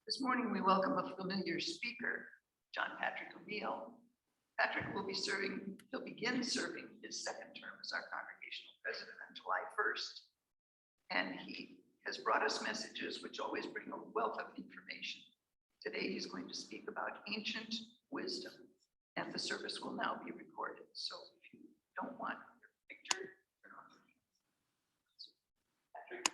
This morning, we welcome a familiar speaker, John Patrick O'Neill. Patrick will begin serving his second term as our congregational president on July 1st. And he has brought us messages which always bring a wealth of information. Today, he's going to speak about ancient wisdom, and the service will now be recorded. So if you don't want your picture, turn on the Patrick.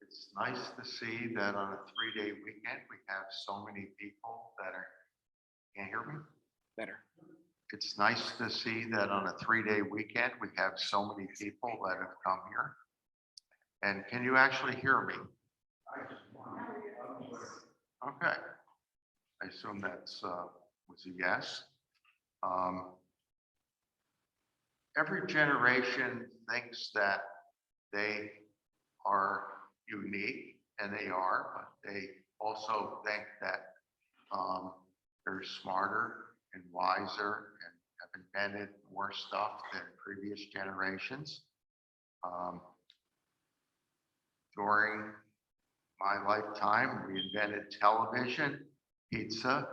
It's nice to see that on a 3-day weekend, we have so many people that are, can't hear me? Better. It's nice to see that on a 3-day weekend, we have so many people that have come here. And can you actually hear me? Okay. I assume that's was a yes. Every generation thinks that they are unique, and they are, but they also think that they're smarter and wiser and have invented more stuff than previous generations. During my lifetime, we invented television, pizza,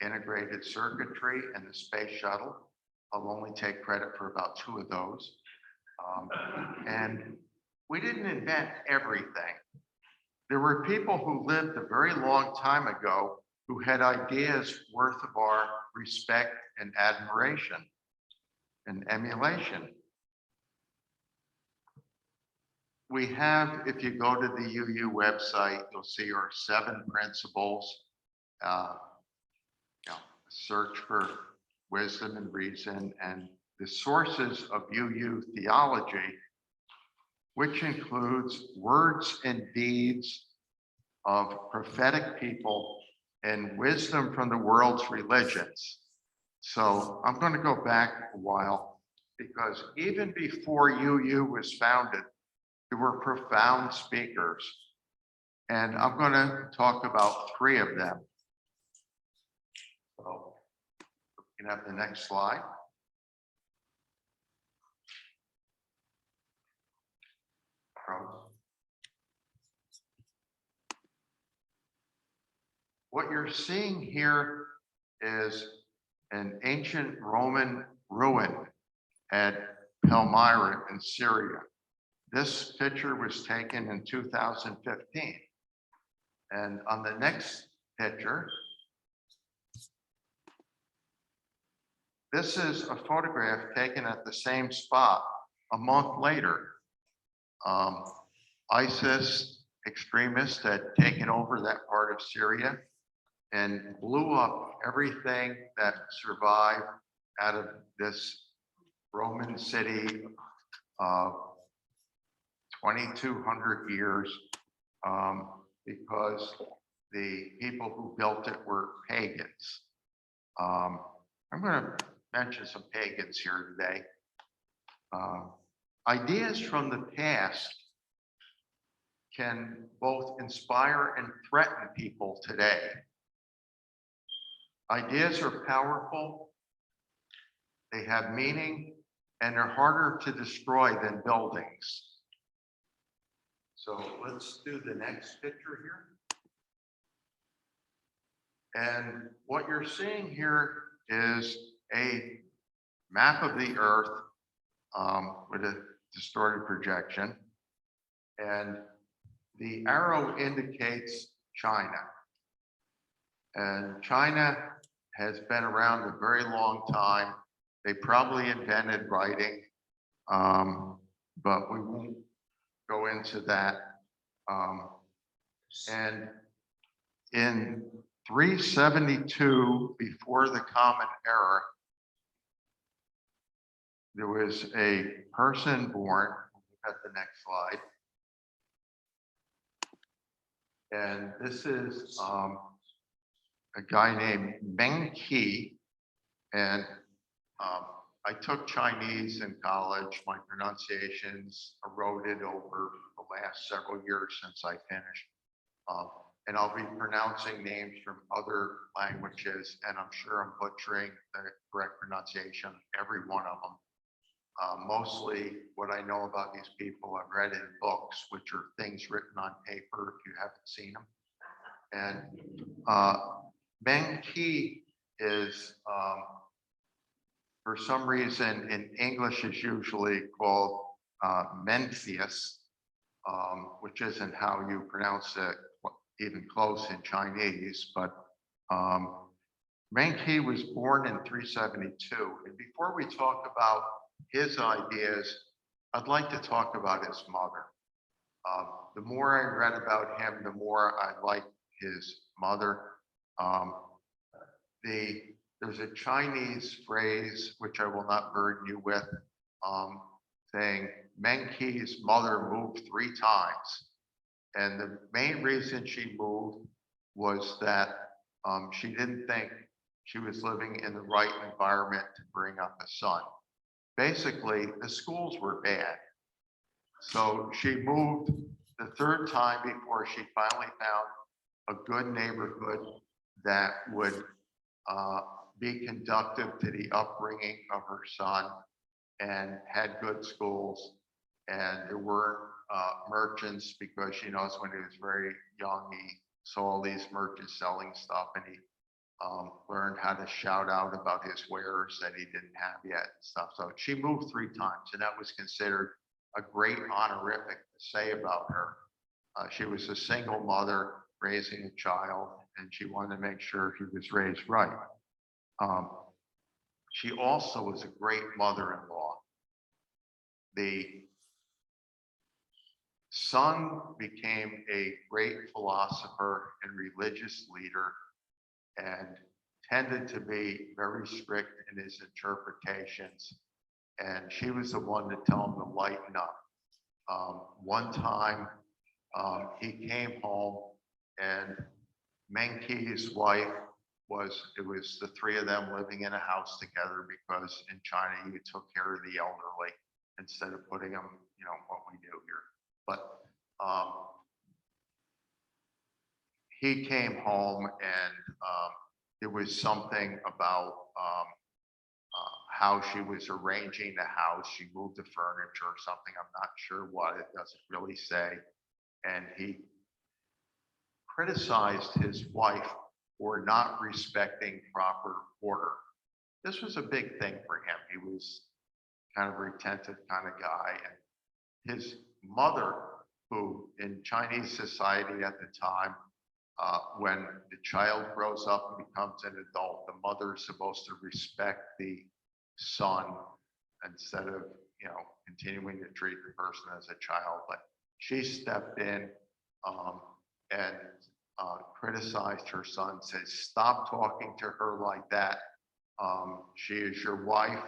integrated circuitry, and the space shuttle. I'll only take credit for about 2 of those. And we didn't invent everything. There were people who lived a very long time ago who had ideas worth of our respect and admiration and emulation. We have, if you go to the UU website, you'll see our 7 principles. Search for wisdom and reason, and the sources of UU theology, which includes words and deeds of prophetic people and wisdom from the world's religions. So I'm going to go back a while, because even before UU was founded, there were profound speakers. And I'm going to talk about 3 of them. So you can have the next slide. What you're seeing here is an ancient Roman ruin at Palmyra in Syria. This picture was taken in 2015. And on the next picture, this is a photograph taken at the same spot a month later. ISIS extremists had taken over that part of Syria and blew up everything that survived out of this Roman city of 2,200 years, because the people who built it were pagans. I'm going to mention some pagans here today. Ideas from the past can both inspire and threaten people today. Ideas are powerful, they have meaning, and they're harder to destroy than buildings. So let's do the next picture here. And what you're seeing here is a map of the Earth with a distorted projection. And the arrow indicates China. And China has been around a very long time. They probably invented writing, but we won't go into that. And in 372 before the Common Era, there was a person born. At the next slide. And this is a guy named Meng Qi. And I took Chinese in college. My pronunciations eroded over the last several years since I finished. and I'll be pronouncing names from other languages, and I'm sure I'm butchering the correct pronunciation of every one of them. Mostly what I know about these people, I've read in books, which are things written on paper if you haven't seen them. And Meng Qi is, for some reason, in English is usually called Mencius, which isn't how you pronounce it even close in Chinese, but Meng Qi was born in 372. And before we talk about his ideas, I'd like to talk about his mother. The more I read about him, the more I liked his mother. There's a Chinese phrase, which I will not burden you with, saying Meng Qi's mother moved 3 times. And the main reason she moved was that she didn't think she was living in the right environment to bring up a son. Basically, the schools were bad. So she moved the 3rd time before she finally found a good neighborhood that would be conducive to the upbringing of her son and had good schools. And there weren't merchants, because she knows when he was very young, he saw all these merchants selling stuff, and he learned how to shout out about his wares that he didn't have yet and stuff. So she moved 3 times, and that was considered a great honorific to say about her. She was a single mother raising a child, and she wanted to make sure he was raised right. She also was a great mother-in-law. The son became a great philosopher and religious leader, and tended to be very strict in his interpretations. And she was the one to tell him to lighten up. One time, he came home, and Meng Qi's wife it was the 3 of them living in a house together, because in China you took care of the elderly instead of putting them, what we do here. But he came home, and there was something about how she was arranging the house. She moved the furniture or something. I'm not sure what. It doesn't really say. And he criticized his wife for not respecting proper order. This was a big thing for him. He was kind of a retentive kind of guy. And his mother, who in Chinese society at the time, when the child grows up and becomes an adult, the mother is supposed to respect the son instead of, continuing to treat the person as a child. But she stepped in and criticized her son, said, "Stop talking to her like that. She is your wife.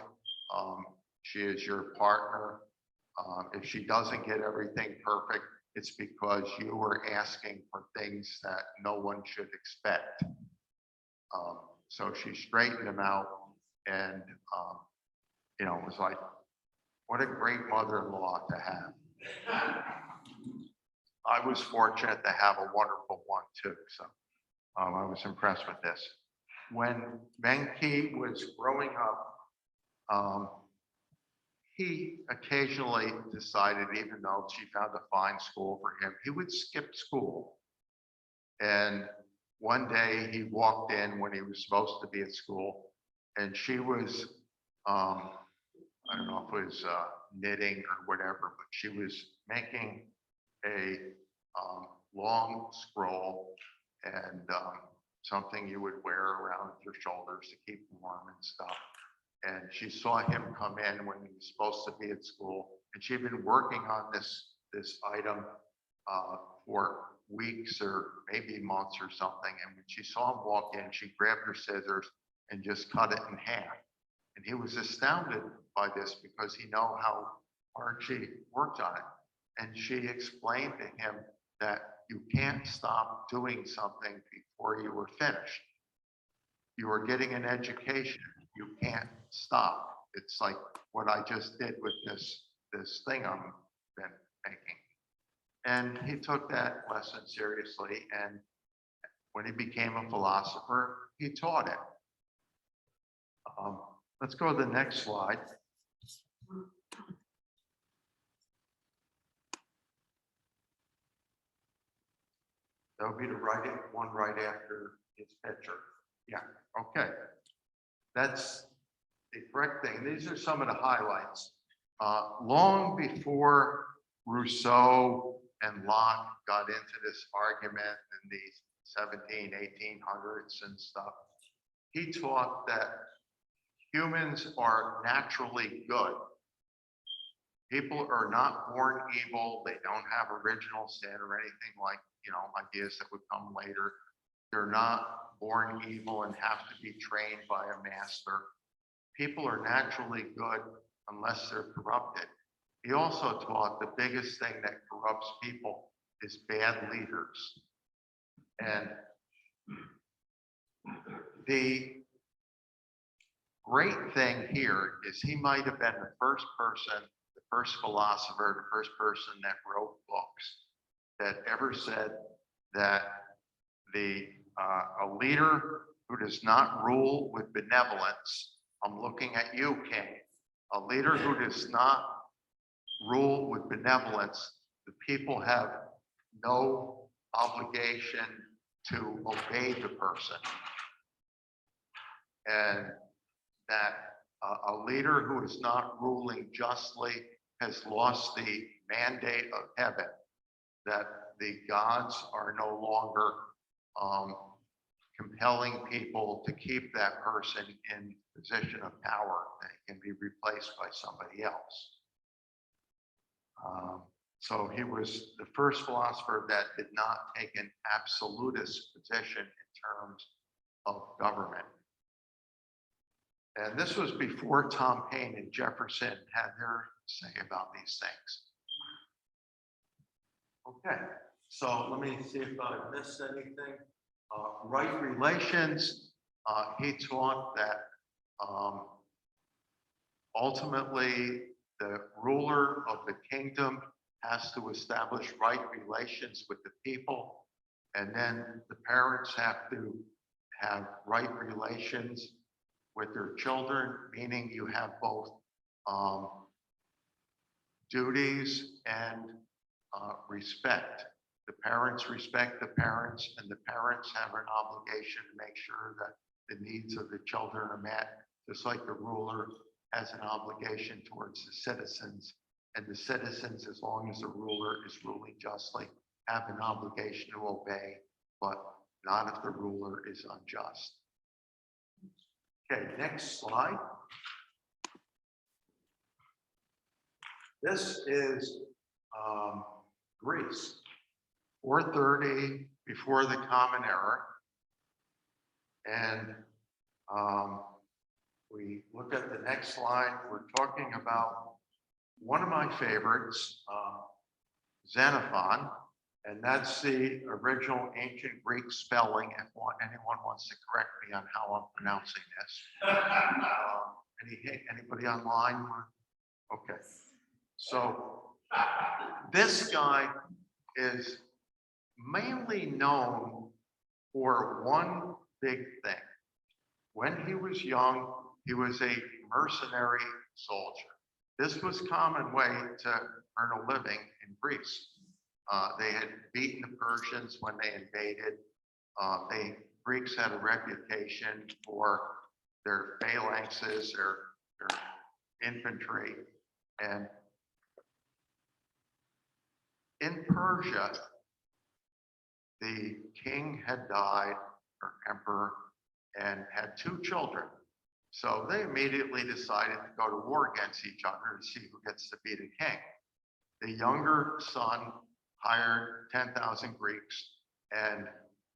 She is your partner. If she doesn't get everything perfect, it's because you were asking for things that no one should expect." So she straightened him out, and it was like, what a great mother-in-law to have. I was fortunate to have a wonderful one too, so I was impressed with this. When Meng Qi was growing up, he occasionally decided, even though she found a fine school for him, he would skip school. And one day he walked in when he was supposed to be at school, and she was, I don't know if it was knitting or whatever, but she was making a long scroll and something you would wear around your shoulders to keep warm and stuff. And she saw him come in when he was supposed to be at school, and she'd been working on this item for weeks or maybe months or something. And when she saw him walk in, she grabbed her scissors and just cut it in half. And he was astounded by this, because he knew how hard she worked on it. And she explained to him that you can't stop doing something before you were finished. You are getting an education. You can't stop. It's like what I just did with this thing I'm been making. And he took that lesson seriously, and When he became a philosopher, he taught it. Let's go to the next slide. That would be the one right after his picture. Yeah, okay. That's the correct thing. These are some of the highlights. Long before Rousseau and Locke got into this argument in the 1800s and stuff, he taught that humans are naturally good. People are not born evil. They don't have original sin or anything like, ideas that would come later. They're not born evil and have to be trained by a master. People are naturally good unless they're corrupted. He also taught the biggest thing that corrupts people is bad leaders. And the great thing here is he might have been the first person, the first philosopher, the first person that wrote books that ever said that a leader who does not rule with benevolence, I'm looking at you, King, a leader who does not rule with benevolence, the people have no obligation to obey the person. And that a leader who is not ruling justly has lost the mandate of heaven, that the gods are no longer compelling people to keep that person in position of power, that it can be replaced by somebody else. So he was the first philosopher that did not take an absolutist position in terms of government. And this was before Tom Paine and Jefferson had their say about these things. Okay, so let me see if I missed anything. Right relations, he taught that ultimately the ruler of the kingdom has to establish right relations with the people, and then the parents have to have right relations with their children, meaning you have both duties and respect. The parents respect the parents, and the parents have an obligation to make sure that the needs of the children are met, just like the ruler has an obligation towards the citizens. And the citizens, as long as the ruler is ruling justly, have an obligation to obey, but not if the ruler is unjust. Okay, next slide. This is Greece, 430 before the Common Era. And we look at the next slide. We're talking about one of my favorites, Xenophon, and that's the original ancient Greek spelling. If anyone wants to correct me on how I'm pronouncing this. Anybody online? Okay. So this guy is mainly known for one big thing. When he was young, he was a mercenary soldier. This was a common way to earn a living in Greece. They had beaten the Persians when they invaded. Greeks had a reputation for their phalanxes, their infantry. And in Persia, the king had died, or emperor, and had 2 children. So they immediately decided to go to war against each other to see who gets to be the king. The younger son hired 10,000 Greeks and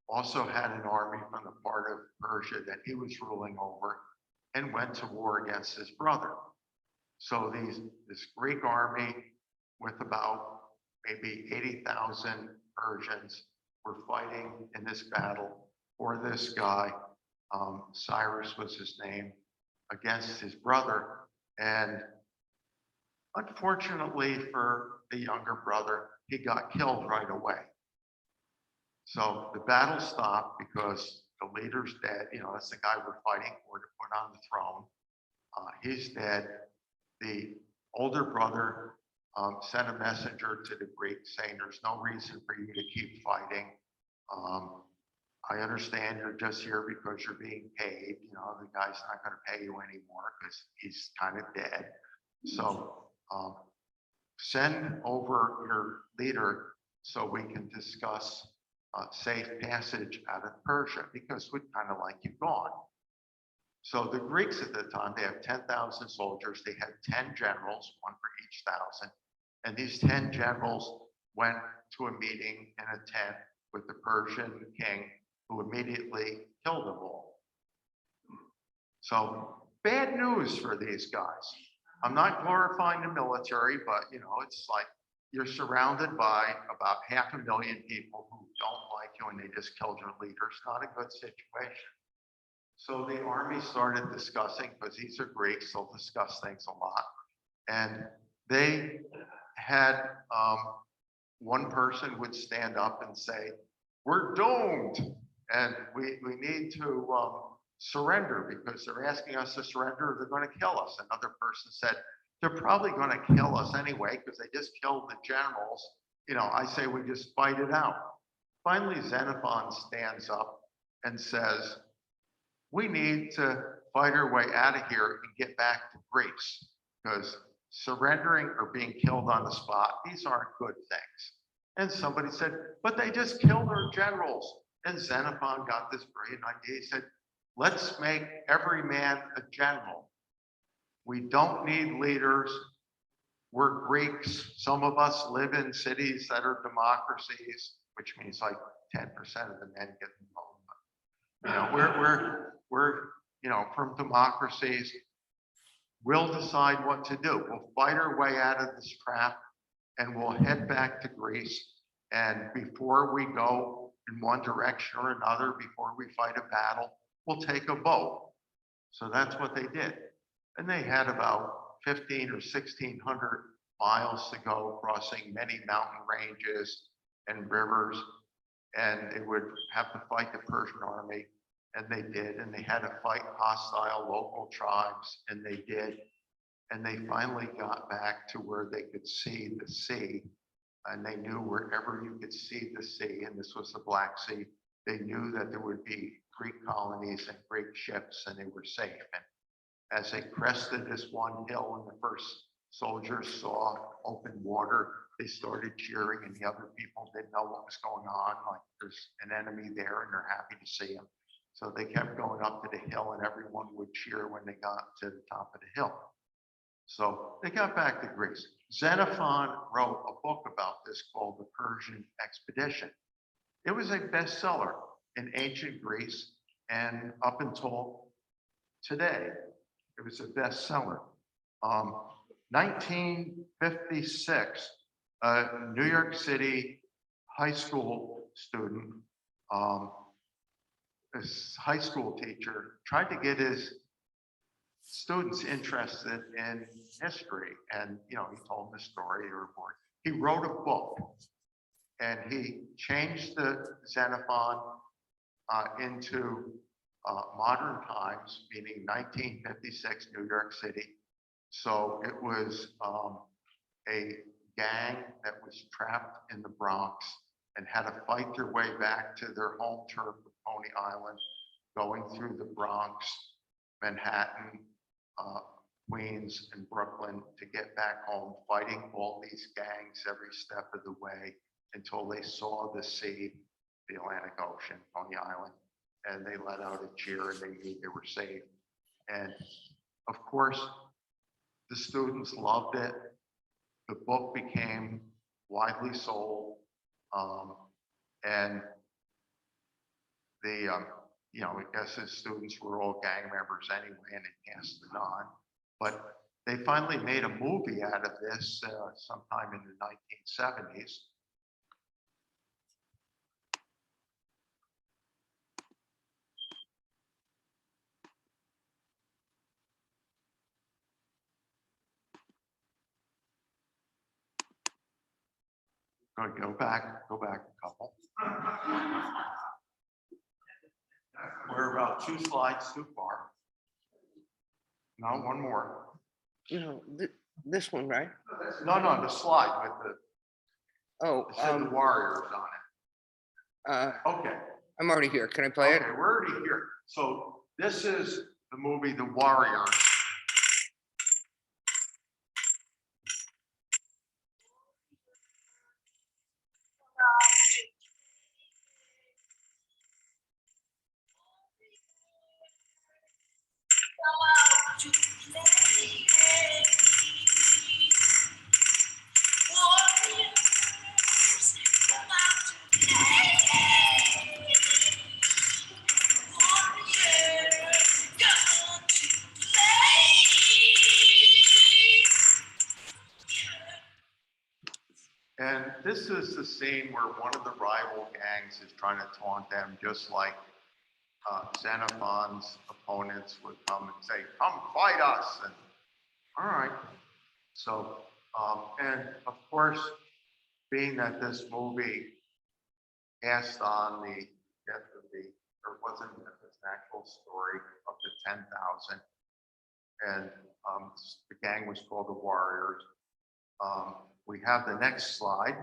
also had an army from the part of Persia that he was ruling over, and went to war against his brother. So this Greek army with about maybe 80,000 Persians were fighting in this battle for this guy. Cyrus was his name, against his brother. And unfortunately for the younger brother, he got killed right away. So the battle stopped because the leader's dead. You know, that's the guy we're fighting for to put on the throne. He's dead. The older brother sent a messenger to the Greeks saying, there's no reason for you to keep fighting. I understand you're just here because you're being paid. You know, the guy's not going to pay you anymore because he's kind of dead. So send over your leader so we can discuss safe passage out of Persia because we'd kind of like you gone. So the Greeks at the time, they have 10,000 soldiers. They had 10 generals, one for each thousand. And these 10 generals went to a meeting in a tent with the Persian king, who immediately killed them all. So bad news for these guys. I'm not glorifying the military, but you know, it's like you're surrounded by about 500,000 people who don't like you and they just killed your leader. It's not a good situation. So the army started discussing, because these are Greeks, they'll discuss things a lot. And they had one person would stand up and say, we're doomed and we need to surrender because they're asking us to surrender, they're going to kill us. Another person said, they're probably going to kill us anyway because they just killed the generals. You know, I say we just fight it out. Finally, Xenophon stands up and says, we need to fight our way out of here and get back to Greece because surrendering or being killed on the spot, these aren't good things. And somebody said, but they just killed our generals. And Xenophon got this brilliant idea. He said, let's make every man a general. We don't need leaders. We're Greeks. Some of us live in cities that are democracies, which means like 10% of the men get involved. You know, we're you know, from democracies. We'll decide what to do. We'll fight our way out of this trap and we'll head back to Greece. And before we go in one direction or another, before we fight a battle, we'll take a boat. So that's what they did. And they had about 15 or 1,600 miles to go, crossing many mountain ranges and rivers. And they would have to fight the Persian army. And they did, and they had to fight hostile local tribes, and they did. And they finally got back to where they could see the sea, and they knew wherever you could see the sea, and this was the Black Sea, they knew that there would be Greek colonies and Greek ships, and they were safe. And as they crested this one hill, and the first soldiers saw open water, they started cheering, and the other people didn't know what was going on, like there's an enemy there, and they're happy to see him. So they kept going up to the hill and everyone would cheer when they got to the top of the hill. So they got back to Greece. Xenophon wrote a book about this called The Persian Expedition. It was a bestseller in ancient Greece and up until today, it was a bestseller. 1956, a New York City high school student, this high school teacher tried to get his students interested in history. And, you know, he told them the story or report. He wrote a book and he changed the Xenophon into modern times, meaning 1956 New York City. So it was a gang that was trapped in the Bronx and had to fight their way back to their home turf of Coney Island, going through the Bronx, Manhattan, Queens, and Brooklyn to get back home, fighting all these gangs every step of the way until they saw the sea, the Atlantic Ocean, Coney Island, and they let out a cheer and they knew they were safe. And of course, the students loved it. The book became widely sold, and the you know, I guess his students were all gang members anyway, and it passed it on. But they finally made a movie out of this sometime in the 1970s. Go back a couple. We're about 2 slides too far. No, one more. No, this one, right? No, the slide with the, Oh, it said the Warriors on it. Okay. I'm already here. Can I play it? Okay, we're already here. So this is the movie The Warriors. And this is the scene where one of the rival gangs is trying to taunt them, just like Xenophon's opponents would come and say, "Come fight us." And all right. So, and of course, being that this movie passed on the death of the, or wasn't an actual story of the 10,000, and the gang was called the Warriors. We have the next slide,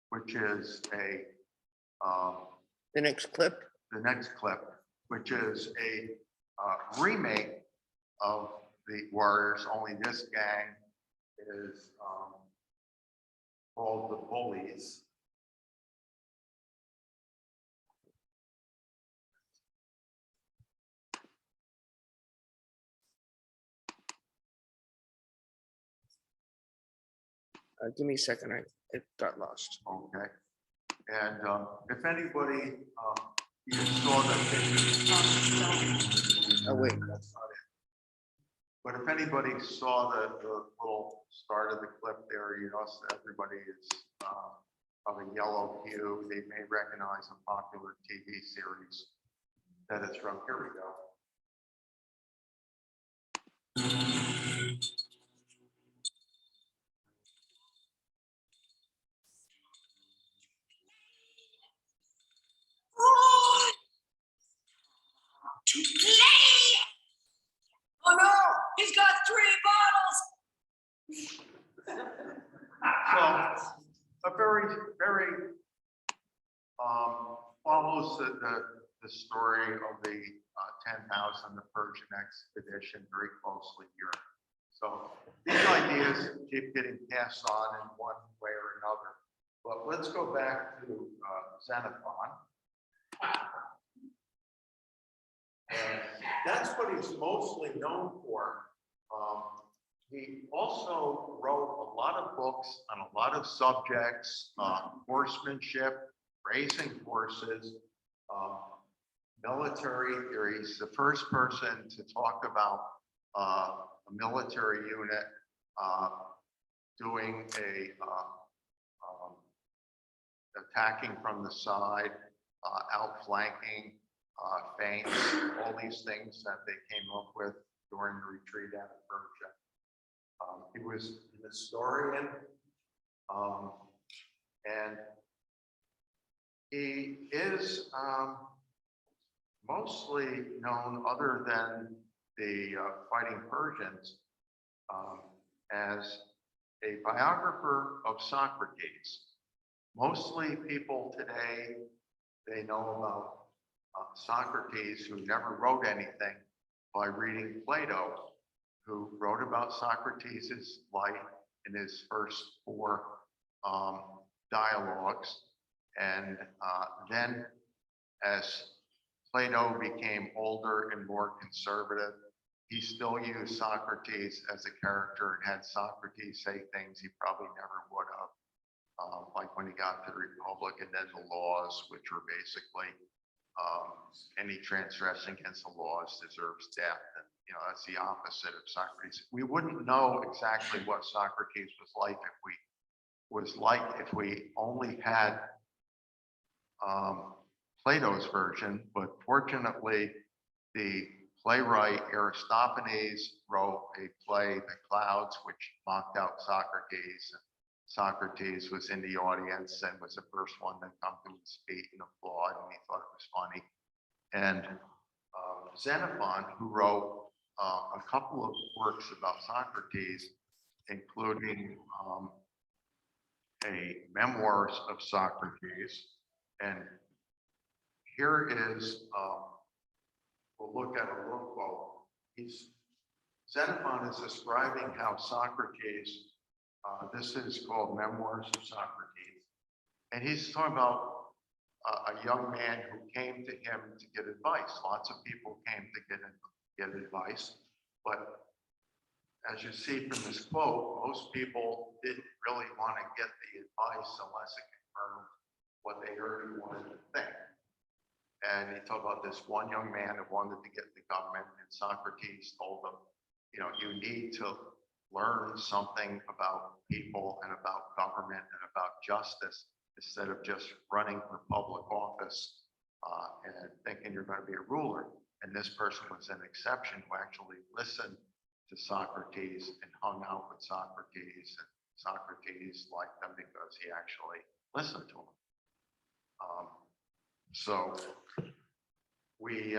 which is The next clip? the next clip, which is a remake of the Warriors, only this gang is called the Bullies. Give me a second. It got lost. Okay. And if anybody even saw the Oh, wait. that's not it. But if anybody saw the little start of the clip there, you notice that everybody is of a yellow hue. They may recognize a popular TV series that it's from. Here we go. To play. Oh no, he's got 3 bottles. So a very follows the story of the 10,000, the Persian expedition very closely here. So these ideas keep getting passed on in one way or another. But let's go back to Xenophon. And that's what he's mostly known for. He also wrote a lot of books on a lot of subjects, horsemanship, racing horses, military theories. The first person to talk about a military unit doing attacking from the side, outflanking, feints, all these things that they came up with during the retreat out of Persia. He was an historian, and he is mostly known, other than the Fighting Persians, as a biographer of Socrates. Mostly people today, they know about Socrates, who never wrote anything, by reading Plato, who wrote about Socrates' life in his first 4 dialogues. And then as Plato became older and more conservative, he still used Socrates as a character and had Socrates say things he probably never would have, like when he got to the Republic, and then the laws, which were basically any transgression against the laws deserves death. And, you know, that's the opposite of Socrates. We wouldn't know exactly what Socrates was like if we only had Plato's version, but fortunately, the playwright Aristophanes wrote a play, The Clouds, which mocked out Socrates. And Socrates was in the audience and was the first one to come to his feet and applaud, and he thought it was funny. And Xenophon, who wrote a couple of works about Socrates, including a memoirs of Socrates. And here is, we'll look at a little quote. Xenophon is describing how Socrates, this is called Memoirs of Socrates. And he's talking about a young man who came to him to get advice. Lots of people came to get advice, but as you see from this quote, most people didn't really want to get the advice unless it confirmed what they already wanted to think. And he talked about this one young man who wanted to get the government, and Socrates told him, you know, you need to learn something about people and about government and about justice instead of just running for public office and thinking you're going to be a ruler. And this person was an exception who actually listened to Socrates and hung out with Socrates, and Socrates liked him because he actually listened to him. So we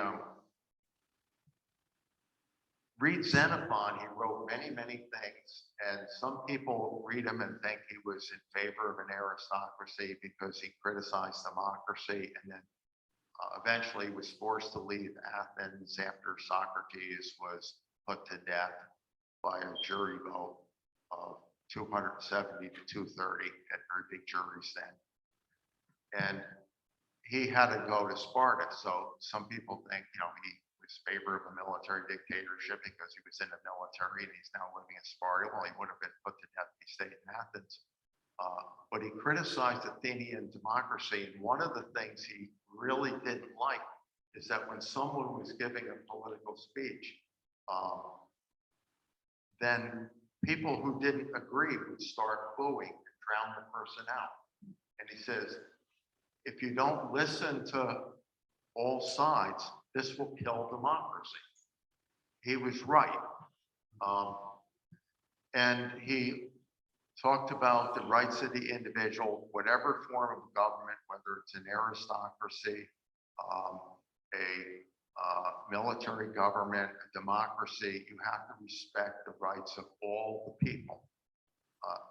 read Xenophon. He wrote many, many things, and some people read him and think he was in favor of an aristocracy because he criticized democracy, and then eventually was forced to leave Athens after Socrates was put to death by a jury vote of 270 to 230, had very big juries then. And he had to go to Sparta. So some people think, you know, he was in favor of a military dictatorship because he was in the military and he's now living in Sparta. Well, he would have been put to death if he stayed in Athens. But he criticized Athenian democracy. And one of the things he really didn't like is that when someone was giving a political speech, then people who didn't agree would start booing and drown the person out. And he says, if you don't listen to all sides, this will kill democracy. He was right. And he talked about the rights of the individual, whatever form of government, whether it's an aristocracy, a military government, a democracy, you have to respect the rights of all the people.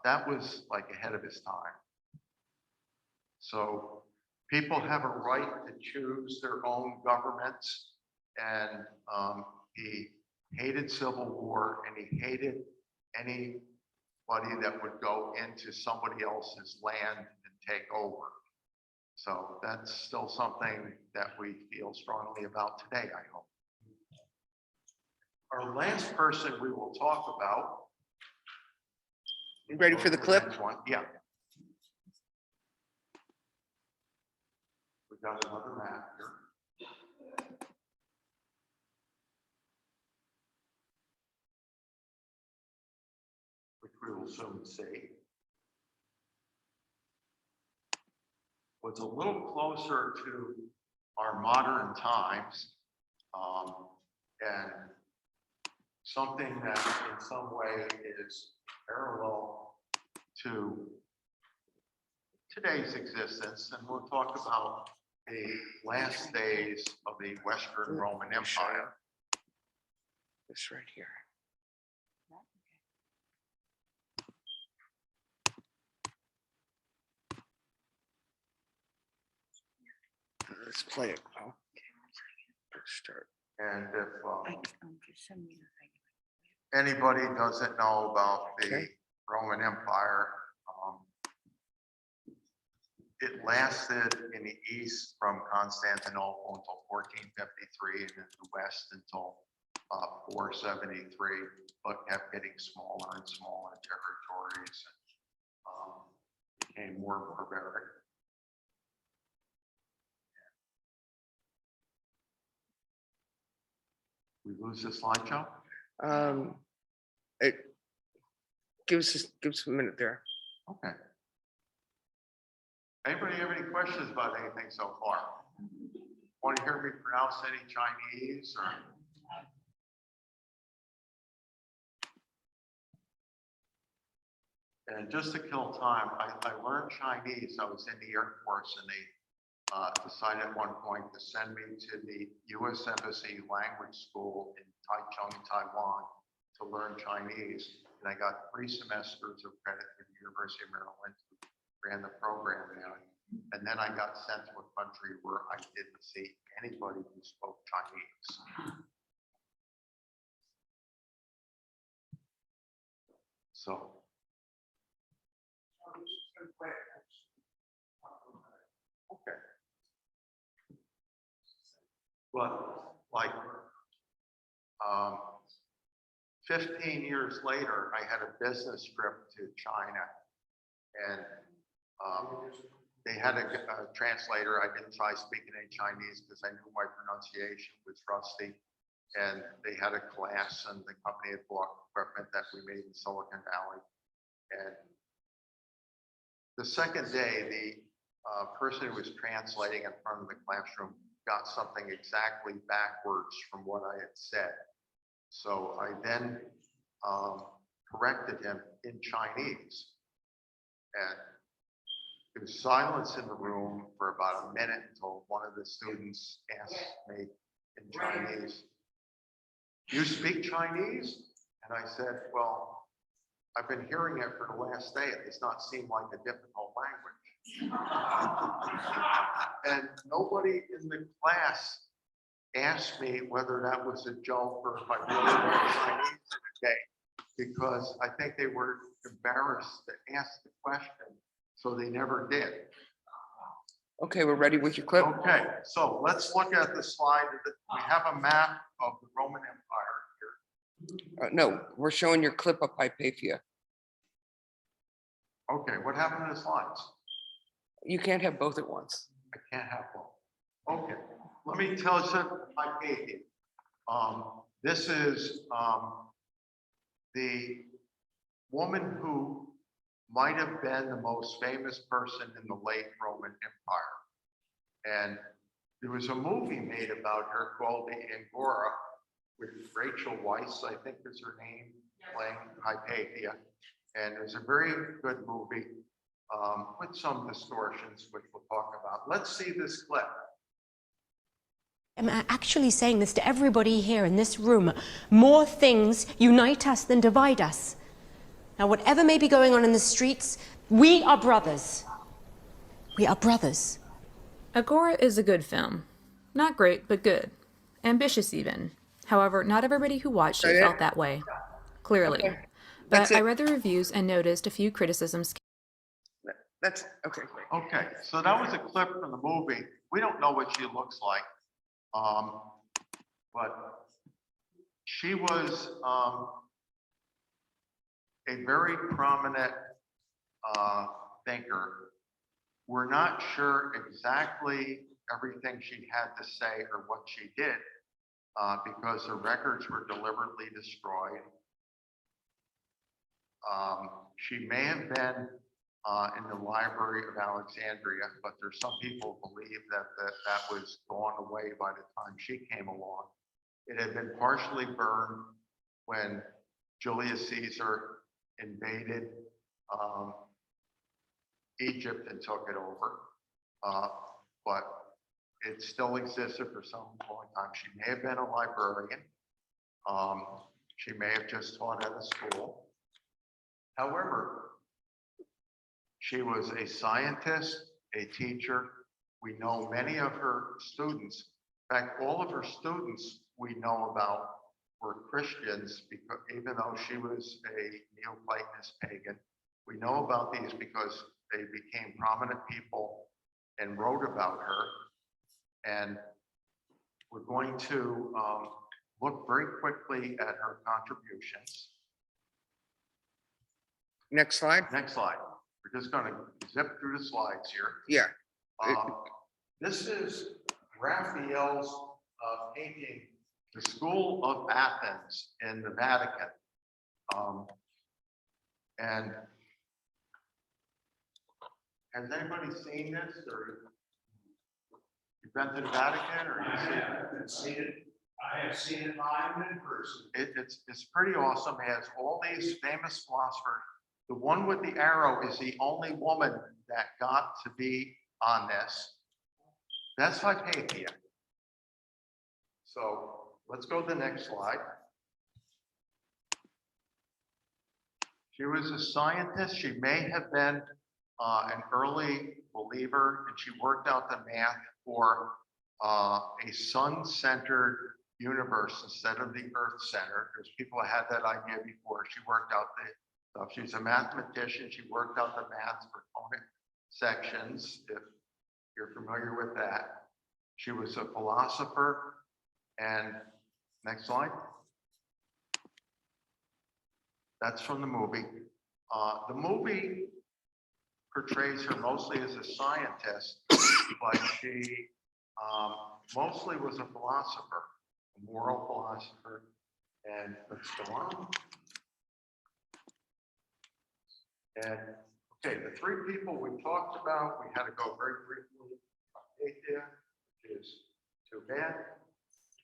That was like ahead of his time. So people have a right to choose their own governments, and he hated civil war, and he hated anybody that would go into somebody else's land and take over. So that's still something that we feel strongly about today, I hope. Our last person we will talk about. You ready for the clip? Next one, yeah. We got another map here. Which we will soon see. Was a little closer to our modern times, and something that in some way is parallel to today's existence. And we'll talk about the last days of the Western Roman Empire. This right here. Let's play it. Oh. Let's start. And if anybody doesn't know about the Okay. Roman Empire, it lasted in the east from Constantinople until 1453, and in the west until 473, but kept getting smaller and smaller territories, and became more barbaric. We lose the slideshow? It gives us a minute there. Okay. Anybody have any questions about anything so far? Want to hear me pronounce any Chinese or? And just to kill time, I learned Chinese. I was in the Air Force and they decided at one point to send me to the U.S. Embassy Language School in Taichung, Taiwan to learn Chinese. And I got 3 semesters of credit at the University of Maryland, ran the program there. And then I got sent to a country where I didn't see anybody who spoke Chinese. So. Okay. But like, 15 years later, I had a business trip to China and they had a translator. I didn't try speaking any Chinese because I knew my pronunciation was rusty. And they had a class and the company had bought equipment that we made in Silicon Valley. And the second day, the person who was translating in front of the classroom got something exactly backwards from what I had said. So I then corrected him in Chinese. And there was silence in the room for about a minute until one of the students asked me in Chinese, "You speak Chinese?" And I said, "Well, I've been hearing it for the last day. It does not seem like a difficult language." And nobody in the class asked me whether that was a joke or if I really learned Chinese in a day, because I think they were embarrassed to ask the question, so they never did. Okay, we're ready with your clip. Okay, so let's look at the slide. We have a map of the Roman Empire here. No, we're showing your clip of Hypatia. Okay, what happened to the slides? You can't have both at once. I can't have one. Okay, let me tell you something. Hypatia. This is the woman who might have been the most famous person in the late Roman Empire. And there was a movie made about her called The Angora with Rachel Weisz, I think is her name, playing Hypatia. And it was a very good movie with some distortions, which we'll talk about. Let's see this clip. I'm actually saying this to everybody here in this room. More things unite us than divide us. Now, whatever may be going on in the streets, we are brothers. We are brothers. Agora is a good film. Not great, but good. Ambitious even. However, not everybody who watched it felt that way. Clearly. Okay. That's But I it. read the reviews and noticed a few criticisms. That's okay. Great. Okay, so that was a clip from the movie. We don't know what she looks like. But she was a very prominent thinker. We're not sure exactly everything she had to say or what she did because the records were deliberately destroyed. She may have been in the Library of Alexandria, but there's some people who believe that that was gone away by the time she came along. It had been partially burned when Julius Caesar invaded Egypt and took it over, but it still existed for some long time. She may have been a librarian. She may have just taught at a school. However, she was a scientist, a teacher. We know many of her students. In fact, all of her students we know about were Christians, because even though she was a Neoplatonist pagan, we know about these because they became prominent people and wrote about her. And we're going to look very quickly at her contributions. Next slide. Next slide. We're just going to zip through the slides here. Yeah. This is Raphael's painting, The School of Athens in the Vatican. And has anybody seen this, or you've been to the Vatican, or you seen it? I haven't seen it. I have seen it live and in person. It's pretty awesome. It has all these famous philosophers. The one with the arrow is the only woman that got to be on this. That's Hypatia. So let's go to the next slide. She was a scientist. She may have been an early believer, and she worked out the math for a sun-centered universe instead of the earth-centered, because people had that idea before. She worked out the stuff. She's a mathematician. She worked out the math for conic sections, if you're familiar with that. She was a philosopher. And next slide. That's from the movie. The movie portrays her mostly as a scientist, but she mostly was a philosopher, a moral philosopher. And let's go on. And okay, the three people we talked about, we had to go very briefly. Hypatia, which is too bad,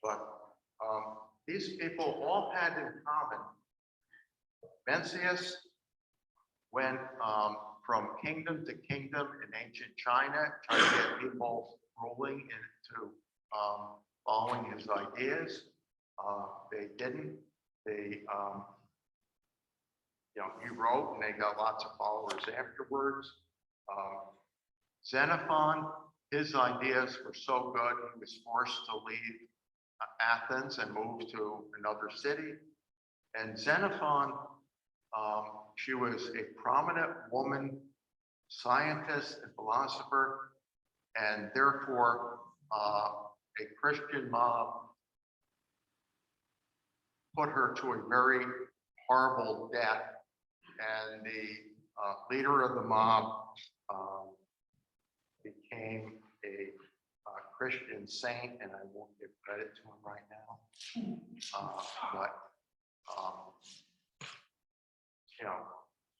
but these people all had in common. Mencius went from kingdom to kingdom in ancient China, trying to get people ruling into following his ideas. They didn't. They, he wrote, and they got lots of followers afterwards. Xenophon, his ideas were so good, he was forced to leave Athens and move to another city. And Xenophon, she was a prominent woman scientist and philosopher, and therefore a Christian mob put her to a very horrible death. And the leader of the mob became a Christian saint, and I won't give credit to him right now.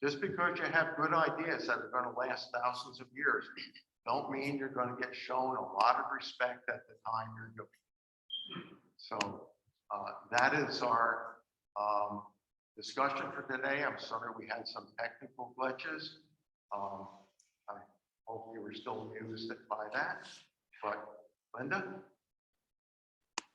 Just because you have good ideas that are going to last thousands of years, don't mean you're going to get shown a lot of respect at the time you're doing it. So that is our discussion for today. I'm sorry we had some technical glitches. I hope you were still amused by that. But Linda?